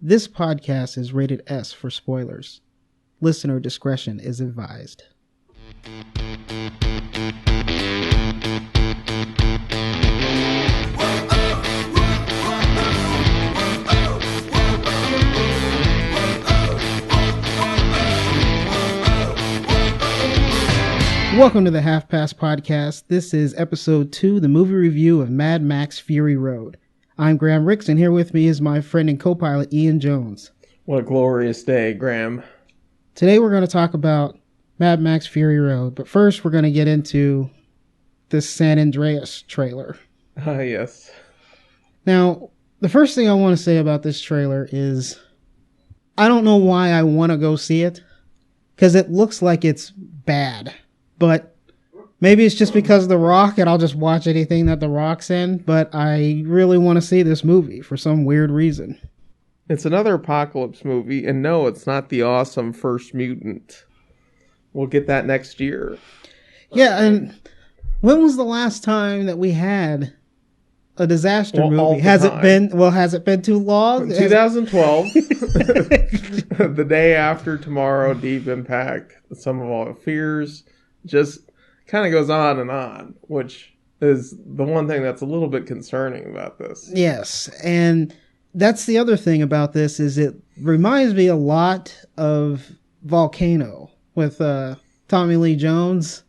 This podcast is rated S for spoilers. Listener discretion is advised. Welcome to the Half Past Podcast. This is episode 2, the movie review of Mad Max Fury Road. I'm Graham Ricks, and here with me is my friend and co-pilot Ian Jones. What a glorious day, Graham. Today we're going to talk about Mad Max Fury Road, but first we're going to get into this San Andreas trailer. Yes. Now, the first thing I want to say about this trailer is I don't know why I want to go see it, because it looks like it's bad. But maybe it's just because of The Rock and I'll just watch anything that The Rock's in. But I really want to see this movie for some weird reason. It's another apocalypse movie. And no, it's not the awesome First Mutant. We'll get that next year. Yeah, and when was the last time that we had a disaster movie? Has it been too long? 2012. The day after tomorrow, Deep Impact. Some of Our Fears. Just kind of goes on and on, which is the one thing that's a little bit concerning about this. Yes, and that's the other thing about this is it reminds me a lot of Volcano with Tommy Lee Jones,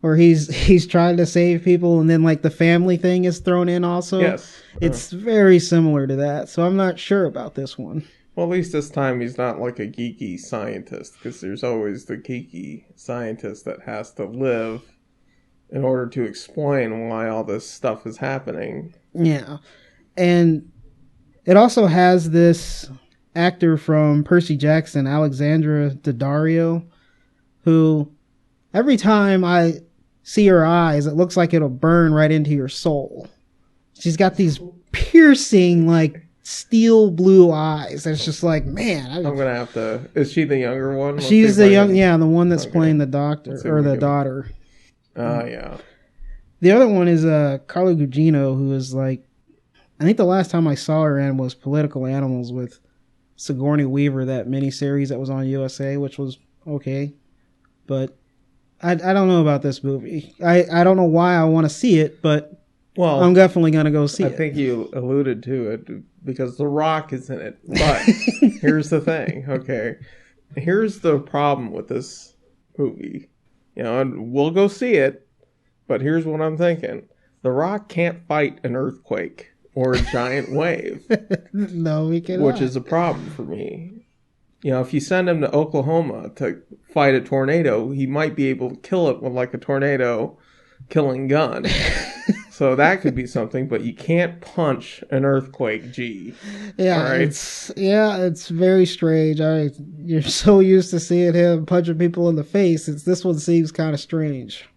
where he's trying to save people and then like the family thing is thrown in also. Yes. It's very similar to that, so I'm not sure about this one. Well, at least this time he's not like a geeky scientist, because there's always the geeky scientist that has to live in order to explain why all this stuff is happening. Yeah. And it also has this actor from Percy Jackson, Alexandra Daddario, who every time I see her eyes, it looks like it'll burn right into your soul. She's got these piercing, like, steel blue eyes. It's just like, man. I'm gonna have to. Is she the younger one? She's the the one that's playing the doctor or the daughter. Yeah. The other one is Carla Gugino, who is like, I think the last time I saw her in was Political Animals with Sigourney Weaver, that miniseries that was on USA, which was okay, but I don't know about this movie. I don't know why I want to see it, but well, I'm definitely gonna go see it. I think you alluded to it because The Rock is in it. But here's the thing, okay? Here's the problem with this movie. You know, and we'll go see it, but here's what I'm thinking. The Rock can't fight an earthquake or a giant wave. No, he cannot. Which is a problem for me. You know, if you send him to Oklahoma to fight a tornado, he might be able to kill it with like a tornado killing gun. So that could be something, but you can't punch an earthquake, G. Yeah, right? It's very strange. You're so used to seeing him punching people in the face. This one seems kind of strange.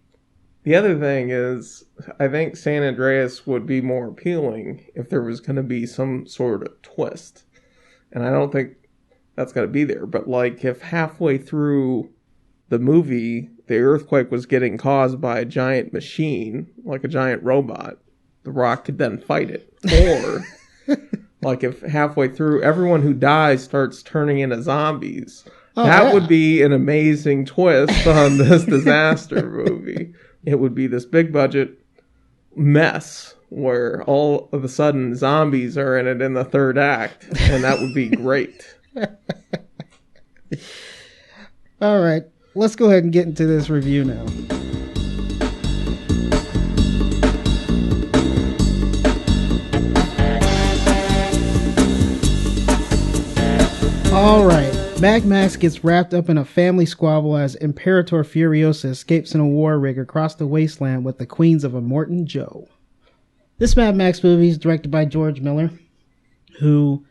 The other thing is, I think San Andreas would be more appealing if there was going to be some sort of twist. And I don't think that's going to be there. But like if halfway through the movie, the earthquake was getting caused by a giant machine, like a giant robot, The Rock could then fight it. Or, like if halfway through, everyone who dies starts turning into zombies. That would be an amazing twist on this disaster movie. It would be this big budget mess where all of a sudden zombies are in it in the third act. And that would be great. All right. Let's go ahead and get into this review now. All right. Mad Max gets wrapped up in a family squabble as Imperator Furiosa escapes in a war rig across the wasteland with the queens of Immortan Joe. This Mad Max movie is directed by George Miller, who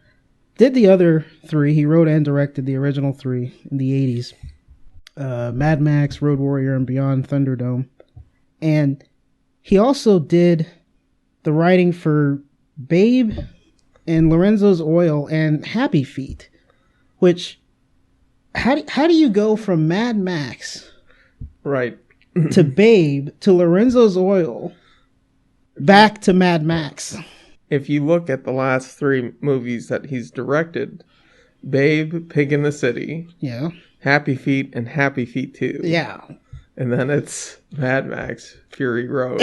did the other three. He wrote and directed the original three in the 80s. Mad Max, Road Warrior, and Beyond Thunderdome. And he also did the writing for Babe and Lorenzo's Oil and Happy Feet, which, how do you go from Mad Max right to Babe to Lorenzo's Oil back to Mad Max? If you look at the last three movies that he's directed, Babe, Pig in the City, Yeah. Happy Feet, and Happy Feet 2. Yeah. And then it's Mad Max, Fury Road.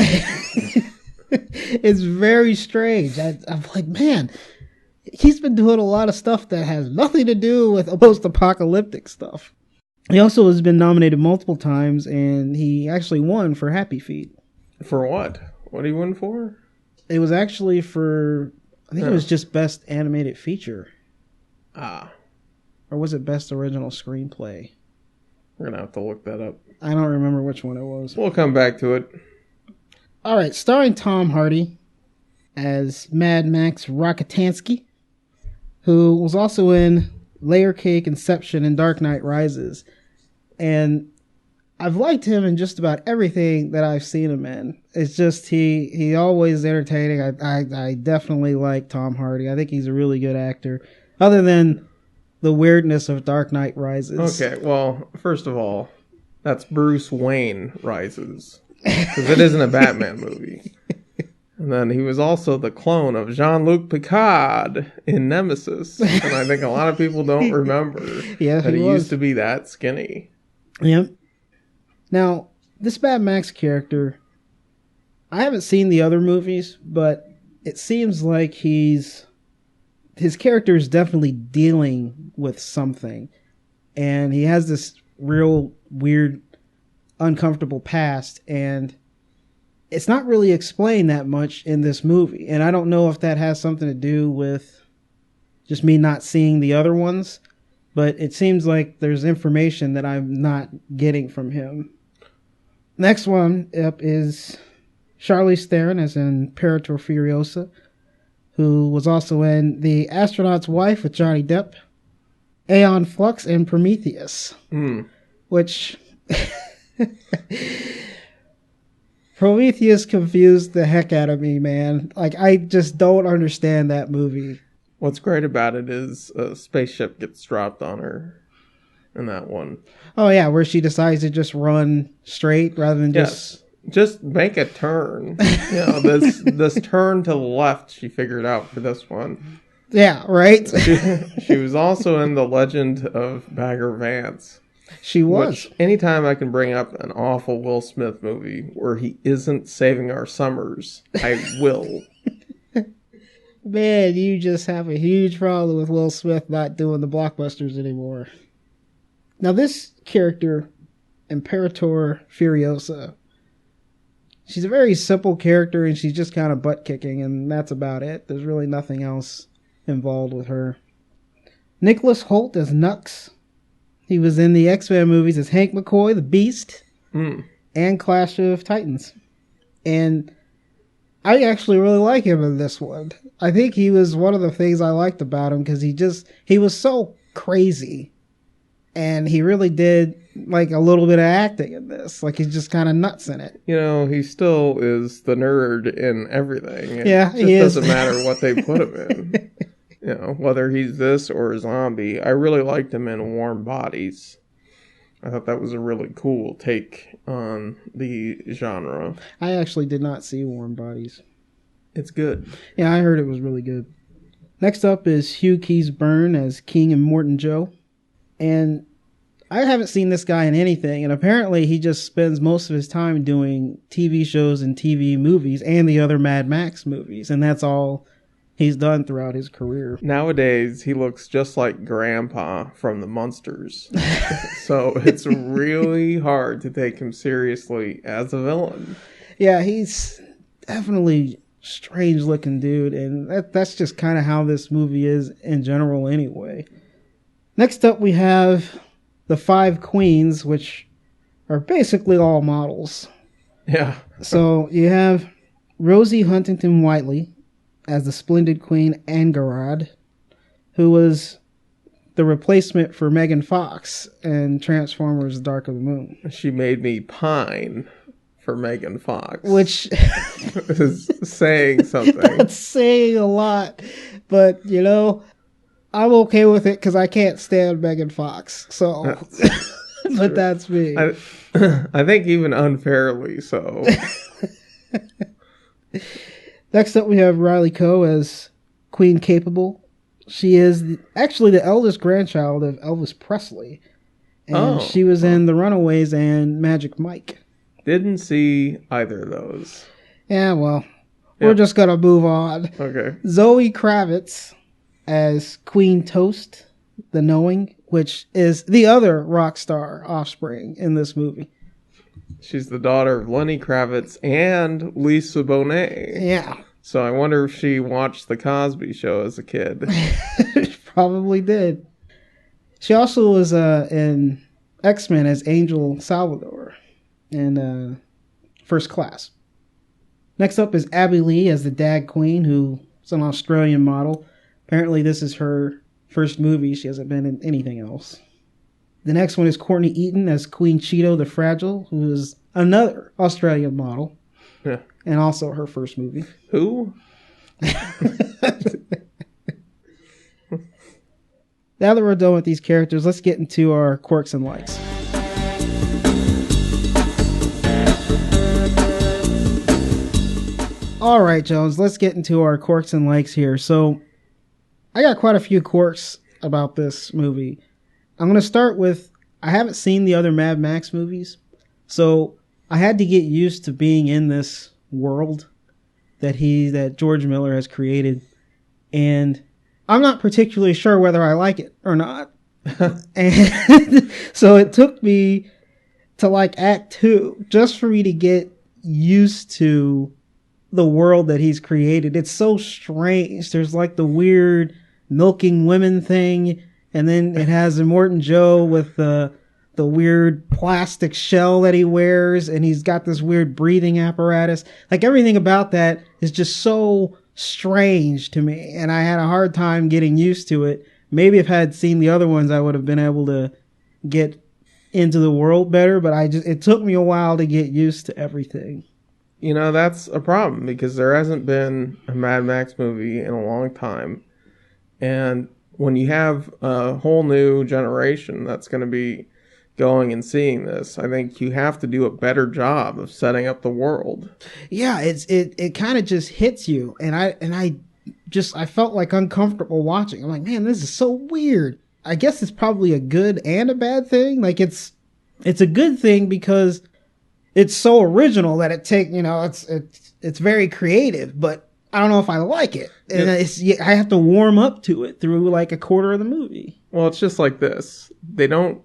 It's very strange. I'm like, man, he's been doing a lot of stuff that has nothing to do with post-apocalyptic stuff. He also has been nominated multiple times, and he actually won for Happy Feet. For what? What did he win for? It was actually for, I think it was just Best Animated Feature. Ah. Or was it Best Original Screenplay? We're going to have to look that up. I don't remember which one it was. We'll come back to it. All right, starring Tom Hardy as Mad Max Rockatansky, who was also in Layer Cake, Inception, and Dark Knight Rises. And I've liked him in just about everything that I've seen him in. It's just he always entertaining. I definitely like Tom Hardy. I think he's a really good actor. Other than the weirdness of Dark Knight Rises. Okay, well, first of all, that's Bruce Wayne Rises. Because it isn't a Batman movie. And then he was also the clone of Jean-Luc Picard in Nemesis. And I think a lot of people don't remember that he used to be that skinny. Yep. Now, this Mad Max character, I haven't seen the other movies, but it seems like his character is definitely dealing with something. And he has this real weird, uncomfortable past, and it's not really explained that much in this movie. And I don't know if that has something to do with just me not seeing the other ones, but it seems like there's information that I'm not getting from him. Next one up is Charlize Theron as Imperator Furiosa, who was also in The Astronaut's Wife with Johnny Depp, Aeon Flux, and Prometheus. Which... Prometheus confused the heck out of me, man. Like, I just don't understand that movie. What's great about it is a spaceship gets dropped on her in that one. Oh, yeah, where she decides to just run straight rather than just make a turn. You know, this turn to the left she figured out for this one. Yeah, right? She was also in The Legend of Bagger Vance. She was. Which, anytime I can bring up an awful Will Smith movie where he isn't saving our summers, I will. Man, you just have a huge problem with Will Smith not doing the blockbusters anymore. Now, this character, Imperator Furiosa, she's a very simple character, and she's just kind of butt-kicking, and that's about it. There's really nothing else involved with her. Nicholas Hoult as Nux. He was in the X-Men movies as Hank McCoy, the Beast, and Clash of Titans. And I actually really like him in this one. I think he was one of the things I liked about him, because he was so crazy. And he really did like a little bit of acting in this. Like, he's just kind of nuts in it. You know, he still is the nerd in everything. It he is. Doesn't matter what they put him in. You know, whether he's this or a zombie. I really liked him in Warm Bodies. I thought that was a really cool take on the genre. I actually did not see Warm Bodies. It's good. Yeah, I heard it was really good. Next up is Hugh Keys-Byrne as King Immortan Joe. And I haven't seen this guy in anything, and apparently he just spends most of his time doing TV shows and TV movies and the other Mad Max movies, and that's all he's done throughout his career. Nowadays, he looks just like Grandpa from the Munsters. So it's really hard to take him seriously as a villain. Yeah, he's definitely a strange-looking dude, and that's just kind of how this movie is in general anyway. Next up, we have the 5 Queens, which are basically all models. Yeah. So you have Rosie Huntington-Whiteley as the Splendid Queen Angarad, who was the replacement for Megan Fox in Transformers Dark of the Moon. She made me pine for Megan Fox. Which is saying something. That's saying a lot. But, you know, I'm okay with it because I can't stand Megan Fox. So, but that's me. I think even unfairly so. Next up, we have Riley Coe as Queen Capable. She is actually the eldest grandchild of Elvis Presley. And she was in The Runaways and Magic Mike. Didn't see either of those. Yeah, well, we're just going to move on. Okay. Zoe Kravitz as Queen Toast, the Knowing, which is the other rock star offspring in this movie. She's the daughter of Lenny Kravitz and Lisa Bonet. Yeah. So I wonder if she watched The Cosby Show as a kid. Probably did. She also was in X-Men as Angel Salvador in First Class. Next up is Abby Lee as the Dag Queen, who's an Australian model. Apparently this is her first movie. She hasn't been in anything else. The next one is Courtney Eaton as Queen Cheeto the Fragile, who is another Australian model. Yeah. And also her first movie. Who? Now that we're done with these characters, let's get into our quirks and likes. All right, Jones, let's get into our quirks and likes here. So, I got quite a few quirks about this movie. I'm going to start with, I haven't seen the other Mad Max movies, so I had to get used to being in this world that George Miller has created, and I'm not particularly sure whether I like it or not. And so it took me to like Act 2 just for me to get used to the world that he's created. It's so strange. There's like the weird milking women thing, and then it has Immortan Joe with the weird plastic shell that he wears, and he's got this weird breathing apparatus. Like everything about that is just so strange to me, and I had a hard time getting used to it. Maybe if I had seen the other ones, I would have been able to get into the world better, but it took me a while to get used to everything. You know, that's a problem because there hasn't been a Mad Max movie in a long time. And when you have a whole new generation that's going to be going and seeing this, I think you have to do a better job of setting up the world. Yeah, it kind of just hits you, and I felt like uncomfortable watching. I'm like, man, this is so weird. I guess it's probably a good and a bad thing. Like it's a good thing because it's so original that it's very creative, but I don't know if I like it. And I have to warm up to it through like a quarter of the movie. Well, it's just like this. They don't,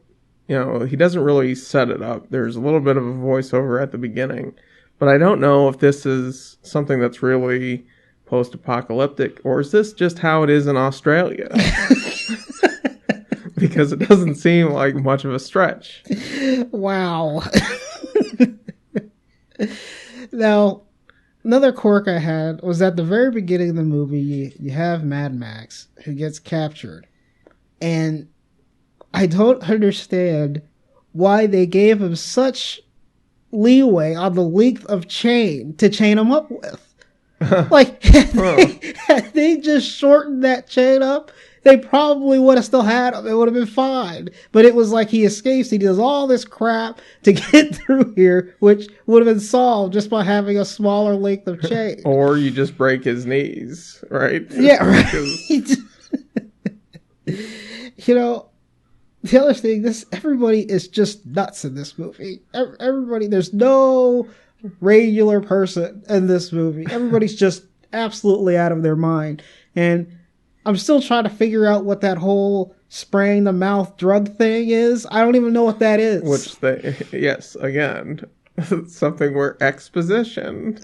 he doesn't really set it up. There's a little bit of a voiceover at the beginning, but I don't know if this is something that's really post-apocalyptic, or is this just how it is in Australia? Because it doesn't seem like much of a stretch. Wow. Now, another quirk I had was at the very beginning of the movie, you have Mad Max who gets captured. And I don't understand why they gave him such leeway on the length of chain to chain him up with. Like, had they just shortened that chain up, they probably would have still had him. It would have been fine. But it was like he escapes. He does all this crap to get through here, which would have been solved just by having a smaller length of chain. Or you just break his knees, right? Yeah, right. The other thing, everybody is just nuts in this movie. Everybody, there's no regular person in this movie. Everybody's just absolutely out of their mind. And I'm still trying to figure out what that whole spraying the mouth drug thing is. I don't even know what that is. Again, something where exposition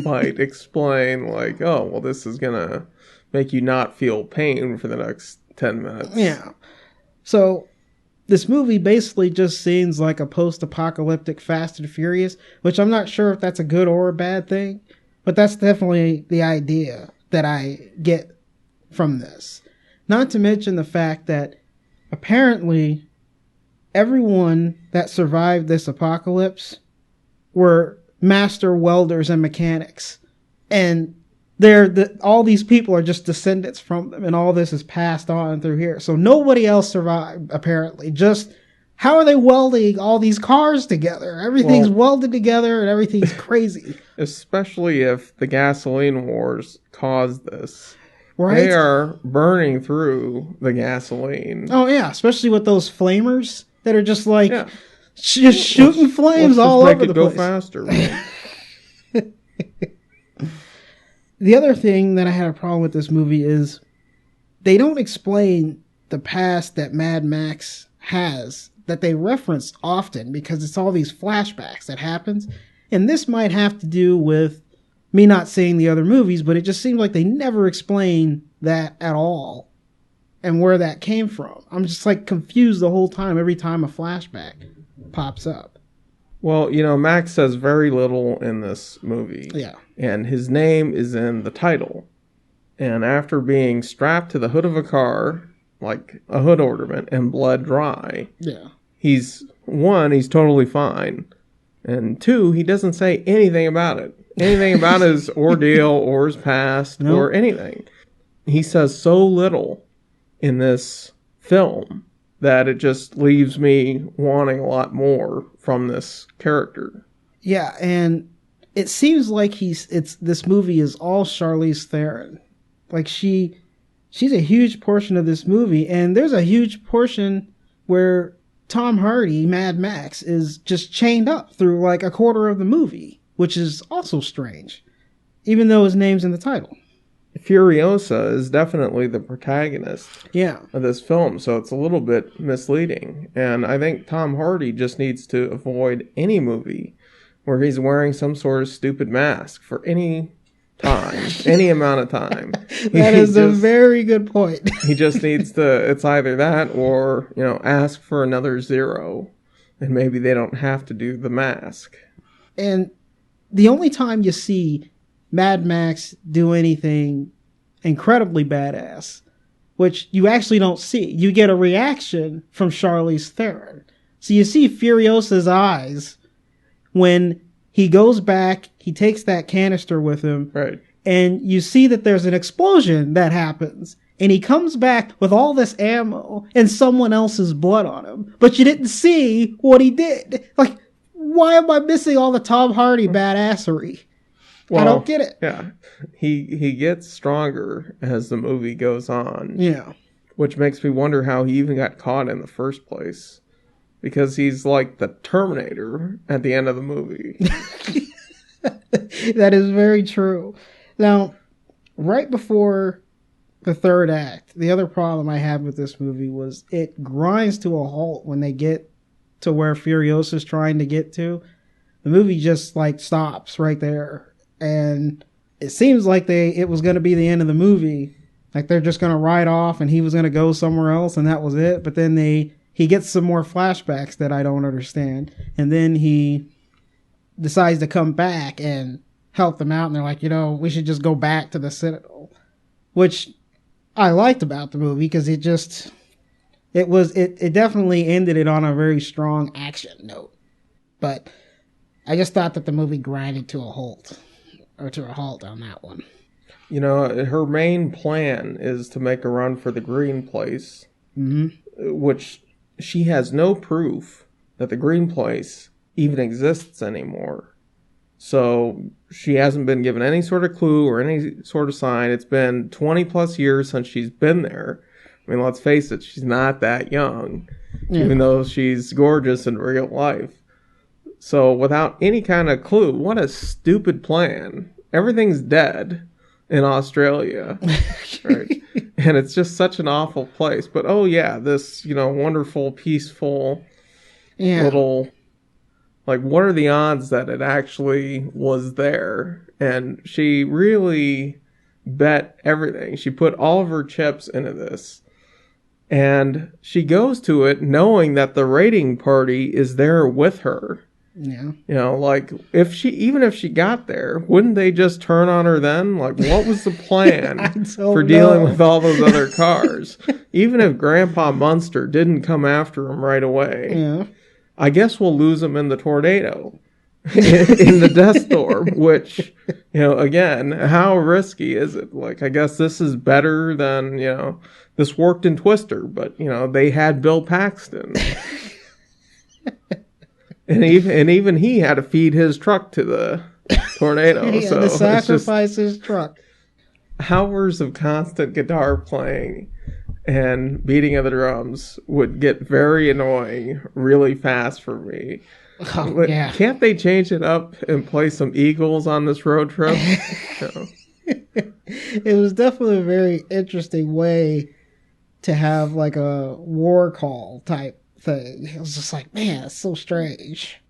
might explain, like, oh, well, this is going to make you not feel pain for the next 10 minutes. Yeah. So this movie basically just seems like a post-apocalyptic Fast and Furious, which I'm not sure if that's a good or a bad thing, but that's definitely the idea that I get from this. Not to mention the fact that apparently everyone that survived this apocalypse were master welders and mechanics, and all these people are just descendants from them, and all this is passed on through here. So nobody else survived, apparently. Just how are they welding all these cars together? Everything's welded together and everything's crazy. Especially if the gasoline wars caused this. Right? They are burning through the gasoline. Oh, yeah. Especially with those flamers that are just like Yeah. just shooting flames all over the place. Let's just make it go faster. The other thing that I had a problem with this movie is they don't explain the past that Mad Max has that they reference often because it's all these flashbacks that happens. And this might have to do with me not seeing the other movies, but it just seems like they never explain that at all and where that came from. I'm just like confused the whole time every time a flashback pops up. Well, Max says very little in this movie. Yeah. And his name is in the title. And after being strapped to the hood of a car, like a hood ornament, and bled dry, yeah, he's totally fine. And 2, he doesn't say anything about it. Anything about his ordeal or his past or anything. He says so little in this film that it just leaves me wanting a lot more from this character. Yeah, and it seems like this movie is all Charlize Theron. Like she's a huge portion of this movie, and there's a huge portion where Tom Hardy, Mad Max, is just chained up through like a quarter of the movie, which is also strange, even though his name's in the title. Furiosa is definitely the protagonist of this film, so it's a little bit misleading. And I think Tom Hardy just needs to avoid any movie where he's wearing some sort of stupid mask for any time, any amount of time. That is a very good point. He just needs to, it's either that or, ask for another 0, and maybe they don't have to do the mask. And the only time you see Mad Max do anything incredibly badass, which you actually don't see, you get a reaction from Charlize Theron. So you see Furiosa's eyes when he goes back, he takes that canister with him, right? And you see that there's an explosion that happens, and he comes back with all this ammo and someone else's blood on him, but you didn't see what he did. Like, why am I missing all the Tom Hardy badassery? Well, I don't get it. Yeah, he gets stronger as the movie goes on. Yeah, which makes me wonder how he even got caught in the first place. Because he's like the Terminator at the end of the movie. That is very true. Now, right before the third act, the other problem I had with this movie was it grinds to a halt when they get to where Furiosa's trying to get to. The movie just like stops right there. And it seems like it was going to be the end of the movie. Like they're just going to ride off and he was going to go somewhere else and that was it. But then he gets some more flashbacks that I don't understand. And then he decides to come back and help them out. And they're like, we should just go back to the Citadel. Which I liked about the movie because it definitely ended it on a very strong action note. But I just thought that the movie grinded to a halt. Or to a halt on that one. Her main plan is to make a run for the green place. Mm-hmm. Which she has no proof that the green place even exists anymore. So she hasn't been given any sort of clue or any sort of sign. It's been 20 plus years since she's been there. I mean, let's face it, she's not that young, even though she's gorgeous in real life. So without any kind of clue, what a stupid plan. Everything's dead in Australia, right? And it's just such an awful place. But this, wonderful, peaceful little, like, what are the odds that it actually was there? And she really bet everything. She put all of her chips into this. And she goes to it knowing that the raiding party is there with her. Yeah. Like, if she got there, wouldn't they just turn on her then? Like, what was the plan for dealing with all those other cars? Even if Grandpa Munster didn't come after him right away, I guess we'll lose him in the tornado, in the death storm, which, again, how risky is it? Like, I guess this is better than, this worked in Twister, but, they had Bill Paxton. And even he had to feed his truck to the tornado. He had to sacrifice his truck. hours of constant guitar playing and beating of the drums would get very annoying really fast for me. Oh, yeah. Can't they change it up and play some Eagles on this road trip? No. It was definitely a very interesting way to have like a war call type thing. It was just like, man, it's so strange.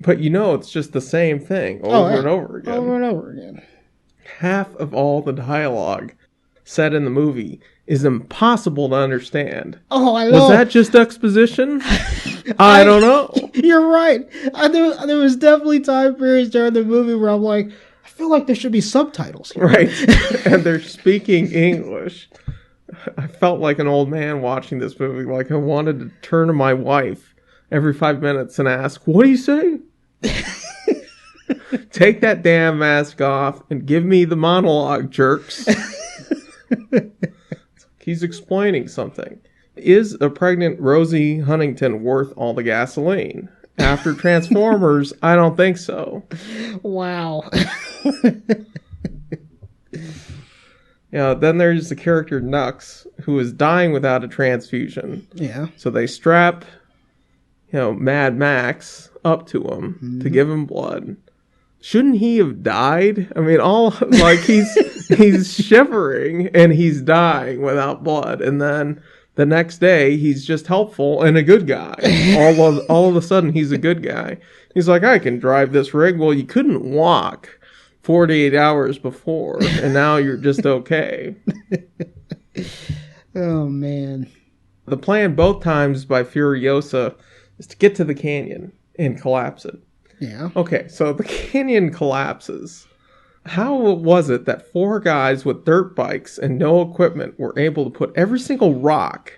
But it's just the same thing over and over again. Over and over again. Half of all the dialogue said in the movie is impossible to understand. Oh, I know. Was that just exposition? I don't know. You're right. There was definitely time periods during the movie where I'm like, I feel like there should be subtitles here. Right. And they're speaking English. I felt like an old man watching this movie. Like I wanted to turn to my wife every 5 minutes and ask, what do you say? Take that damn mask off and give me the monologue, jerks. He's explaining something. Is a pregnant Rosie Huntington worth all the gasoline? After Transformers, I don't think so. Wow. Then there's the character Nux, who is dying without a transfusion. Yeah. So they strap, Mad Max up to him to give him blood. Shouldn't he have died? I mean, he's shivering and he's dying without blood, and then the next day he's just helpful and a good guy. All of a sudden he's a good guy. He's like, I can drive this rig. Well, you couldn't walk 48 hours before, and now you're just okay. Oh man. The plan both times by Furiosa is to get to the canyon and collapse it. Yeah. Okay, so the canyon collapses. How was it that 4 guys with dirt bikes and no equipment were able to put every single rock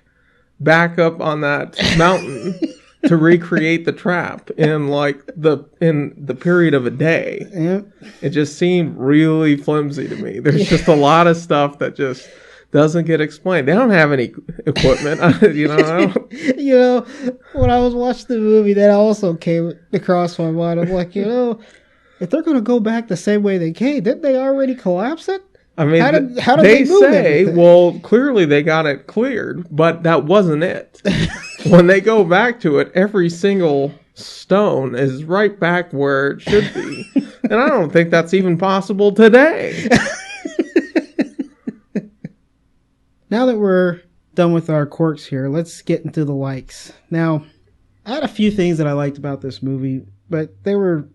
back up on that mountain to recreate the trap in the period of a day? Yep. It just seemed really flimsy to me. There's just a lot of stuff that just doesn't get explained. They don't have any equipment. When I was watching the movie, that also came across my mind. I'm like, if they're going to go back the same way they came, didn't they already collapse it? I mean, how did they move say, everything? Well, clearly they got it cleared, but that wasn't it. When they go back to it, every single stone is right back where it should be. And I don't think that's even possible today. Now that we're done with our quirks here, let's get into the likes. Now, I had a few things that I liked about this movie, but they were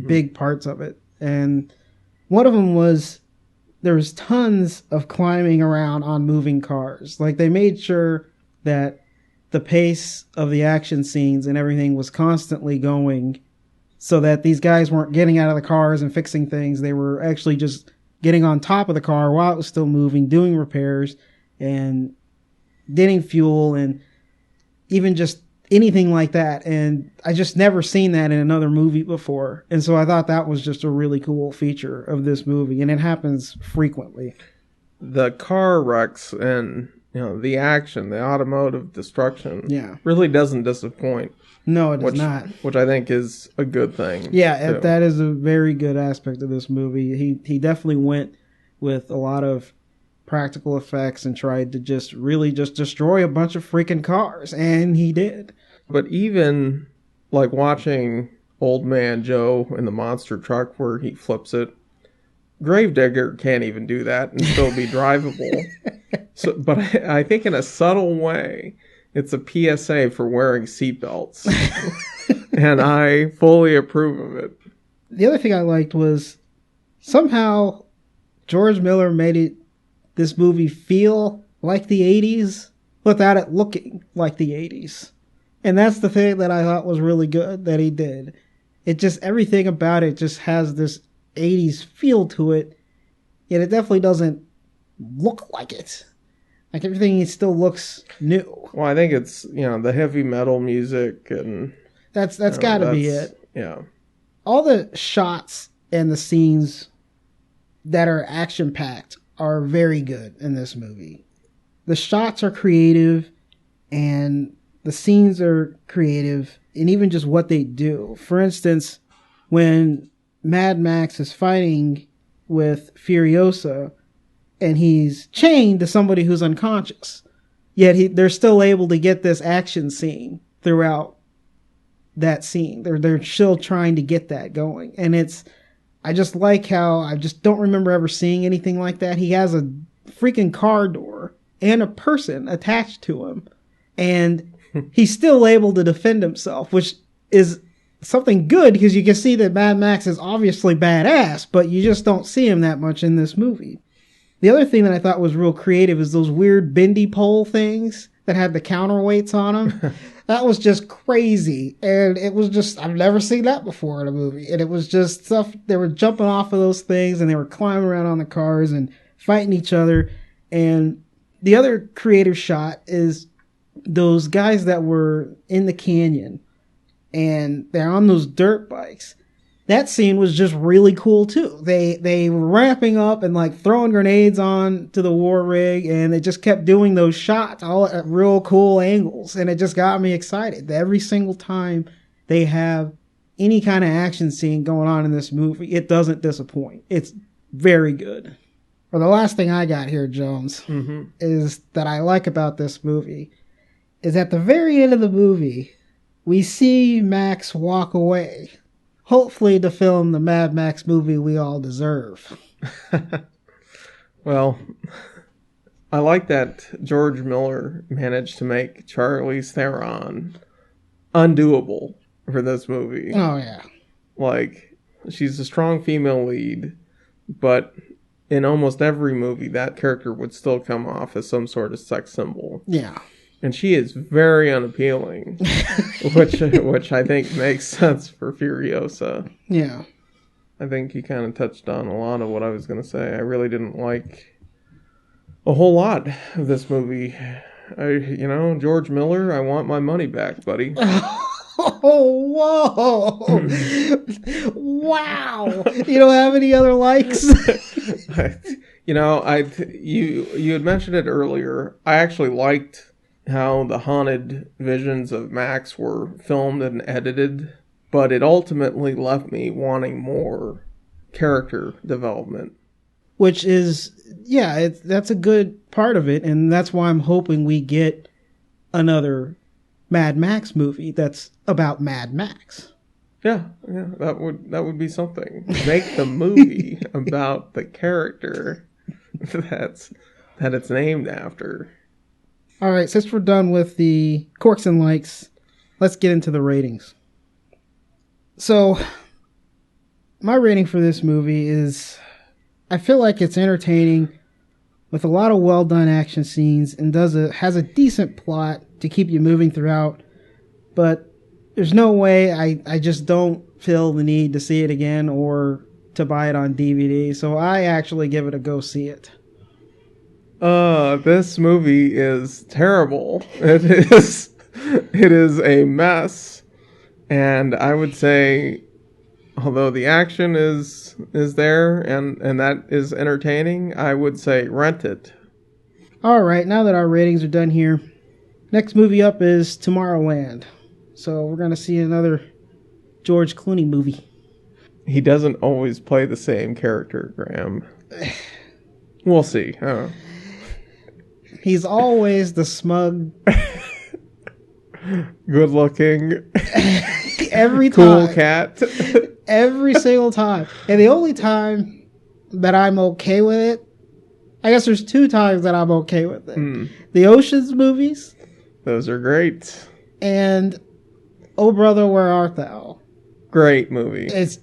big parts of it. And one of them was there was tons of climbing around on moving cars. Like, they made sure that the pace of the action scenes and everything was constantly going so that these guys weren't getting out of the cars and fixing things. They were actually just getting on top of the car while it was still moving, doing repairs and getting fuel and even just anything like that. And I just never seen that in another movie before. And so I thought that was just a really cool feature of this movie. And it happens frequently. The car wrecks and, the action, the automotive destruction really doesn't disappoint. No, it does not. Which I think is a good thing. Yeah, that is a very good aspect of this movie. He definitely went with a lot of practical effects and tried to just destroy a bunch of freaking cars, and he did. But even like watching Old Man Joe in the monster truck where he flips it, Gravedigger can't even do that and still be drivable. But I think in a subtle way, it's a PSA for wearing seatbelts. And I fully approve of it. The other thing I liked was somehow George Miller made this movie feel like the 80s without it looking like the 80s. And that's the thing that I thought was really good that he did. It just, everything about it just has this 80s feel to it, yet it definitely doesn't look like it. Like, everything still looks new. Well, I think it's, the heavy metal music and... That's gotta be it. Yeah. All the shots and the scenes that are action-packed are very good in this movie. The shots are creative, and the scenes are creative, and even just what they do. For instance, when Mad Max is fighting with Furiosa, and he's chained to somebody who's unconscious. Yet they're still able to get this action scene throughout that scene. They're still trying to get that going. And I just like how I just don't remember ever seeing anything like that. He has a freaking car door and a person attached to him. And he's still able to defend himself, which is something good because you can see that Mad Max is obviously badass, but you just don't see him that much in this movie. The other thing that I thought was real creative is those weird bendy pole things that had the counterweights on them. That was just crazy. And it was just, I've never seen that before in a movie. And it was just stuff, they were jumping off of those things and they were climbing around on the cars and fighting each other. And the other creative shot is those guys that were in the canyon and they're on those dirt bikes. That scene was just really cool too. They were ramping up and like throwing grenades on to the war rig, and they just kept doing those shots all at real cool angles, and it just got me excited. Every single time they have any kind of action scene going on in this movie, it doesn't disappoint. It's very good. Well, the last thing I got here, Jones, is that I like about this movie is at the very end of the movie, we see Max walk away. Hopefully to film the Mad Max movie we all deserve. Well, I like that George Miller managed to make Charlize Theron undoable for this movie. Oh, yeah. Like, she's a strong female lead, but in almost every movie, that character would still come off as some sort of sex symbol. Yeah. And she is very unappealing, which I think makes sense for Furiosa. Yeah. I think you kind of touched on a lot of what I was going to say. I really didn't like a whole lot of this movie. George Miller, I want my money back, buddy. Oh, whoa. Wow. You don't have any other likes? You had mentioned it earlier. I actually liked how the haunted visions of Max were filmed and edited, but it ultimately left me wanting more character development. Which is, that's a good part of it, and that's why I'm hoping we get another Mad Max movie that's about Mad Max. Yeah, that would be something. Make the movie about the character that it's named after. All right, since we're done with the quirks and likes, let's get into the ratings. So, my rating for this movie is, I feel like it's entertaining with a lot of well-done action scenes and has a decent plot to keep you moving throughout, but there's no way I just don't feel the need to see it again or to buy it on DVD, so I actually give it a go see it. This movie is terrible. It is a mess. And I would say, although the action is there and that is entertaining, I would say rent it. Alright, now that our ratings are done here, next movie up is Tomorrowland. So we're going to see another George Clooney movie. He doesn't always play the same character, Graham. We'll see. He's always the smug, good looking, every cool time. Cat. Every single time. And the only time that I'm okay with it, I guess there's 2 times that I'm okay with it. The Ocean's movies. Those are great. And Oh Brother, Where Art Thou? Great movie. It's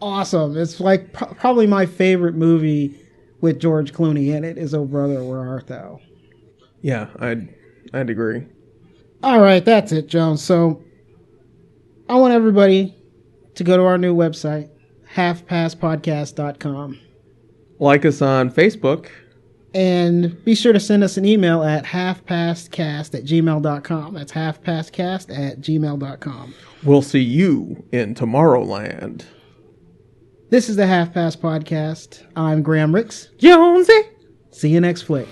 awesome. It's like probably my favorite movie with George Clooney in it is Oh Brother, Where Art Thou? Yeah, I'd agree. All right, that's it, Jones. So I want everybody to go to our new website, halfpasspodcast.com. Like us on Facebook. And be sure to send us an email at halfpastcast@gmail.com. That's halfpastcast@gmail.com. We'll see you in Tomorrowland. This is the Half Past Podcast. I'm Graham Ricks. Jonesy. See you next flick.